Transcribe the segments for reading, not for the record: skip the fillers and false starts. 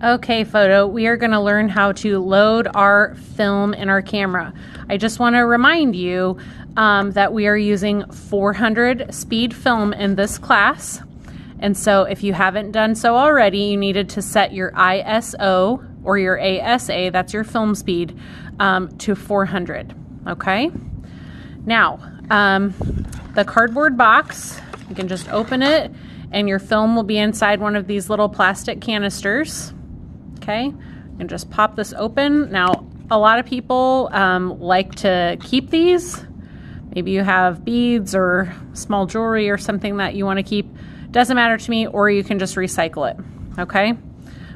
Okay, photo, we are going to learn how to load our film in our camera. I just want to remind you that we are using 400 speed film in this class. And so if you haven't done so already, you needed to set your ISO or your ASA, that's your film speed, to 400, okay? Now, the cardboard box, you can just open it and your film will be inside one of these little plastic canisters. Okay, and just pop this open. Now, a lot of people like to keep these. Maybe you have beads or small jewelry or something that you want to keep. Doesn't matter to me, or you can just recycle it, okay?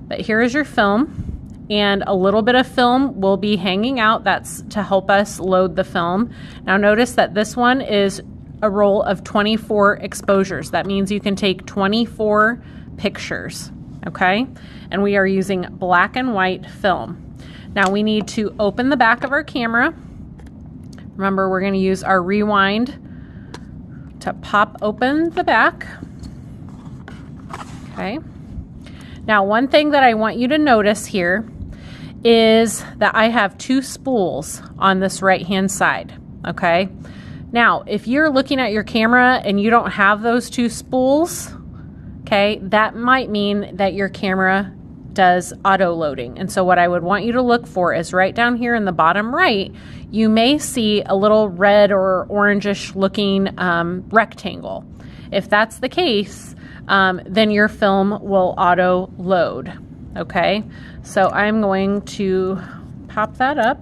But here is your film, and a little bit of film will be hanging out. That's to help us load the film. Now, notice that this one is a roll of 24 exposures. That means you can take 24 pictures, okay? And we are using black and white film. Now we need to open the back of our camera. Remember, we're going to use our rewind to pop open the back. Okay. Now, one thing that I want you to notice here is that I have two spools on this right-hand side, okay? Now, if you're looking at your camera and you don't have those two spools, okay, that might mean that your camera does auto loading. And so what I would want you to look for is right down here in the bottom right, you may see a little red or orangish looking rectangle. If that's the case, then your film will auto load. Okay, so I'm going to pop that up.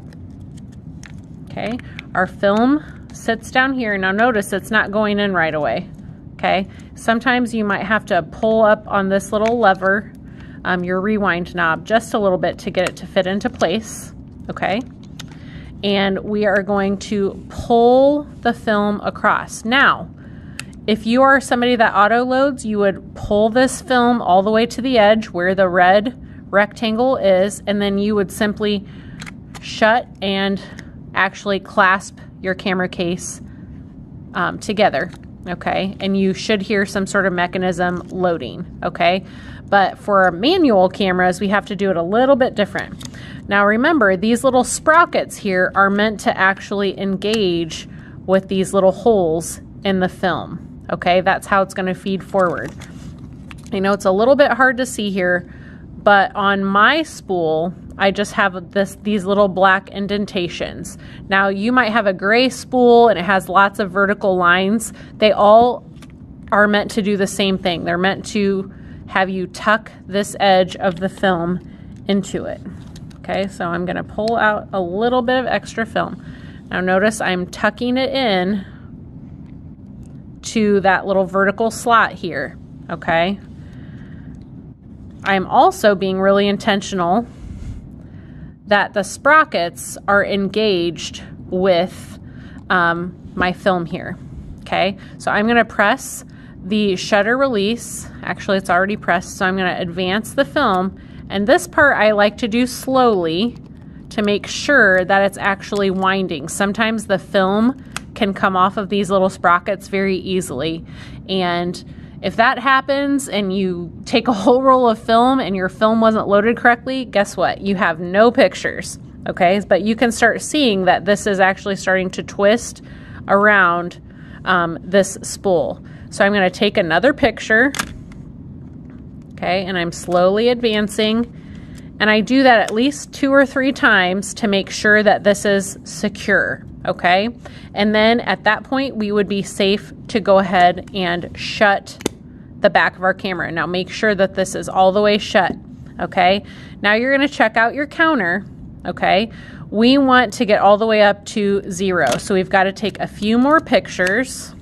Okay, our film sits down here. Now notice it's not going in right away. Okay, sometimes you might have to pull up on this little lever, your rewind knob, just a little bit to get it to fit into place. Okay, and we are going to pull the film across. Now, if you are somebody that auto loads, you would pull this film all the way to the edge where the red rectangle is, and then you would simply shut and actually clasp your camera case together. Okay, and you should hear some sort of mechanism loading, okay? But for manual cameras, we have to do it a little bit different. Now remember, these little sprockets here are meant to actually engage with these little holes in the film, okay? That's how it's gonna feed forward. I know it's a little bit hard to see here, but on my spool, I just have these little black indentations. Now you might have a gray spool and it has lots of vertical lines. They all are meant to do the same thing. They're meant to have you tuck this edge of the film into it. Okay, so I'm gonna pull out a little bit of extra film. Now notice I'm tucking it in to that little vertical slot here, okay? I'm also being really intentional that the sprockets are engaged with my film here, okay? So I'm gonna press the shutter release. Actually, it's already pressed, so I'm gonna advance the film. And this part I like to do slowly to make sure that it's actually winding. Sometimes the film can come off of these little sprockets very easily. And if that happens and you take a whole roll of film and your film wasn't loaded correctly, guess what? You have no pictures, okay? But you can start seeing that this is actually starting to twist around this spool. So I'm gonna take another picture, okay? And I'm slowly advancing. And I do that at least 2 or 3 times to make sure that this is secure, okay? And then at that point, we would be safe to go ahead and shut the back of our camera. Now make sure that this is all the way shut, okay? Now you're gonna check out your counter, okay? We want to get all the way up to 0. So we've gotta take a few more pictures.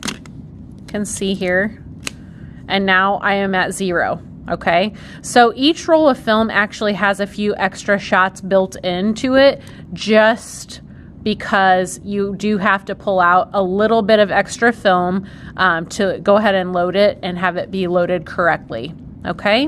You can see here. And now I am at 0. Okay, so each roll of film actually has a few extra shots built into it just because you do have to pull out a little bit of extra film to go ahead and load it and have it be loaded correctly. Okay,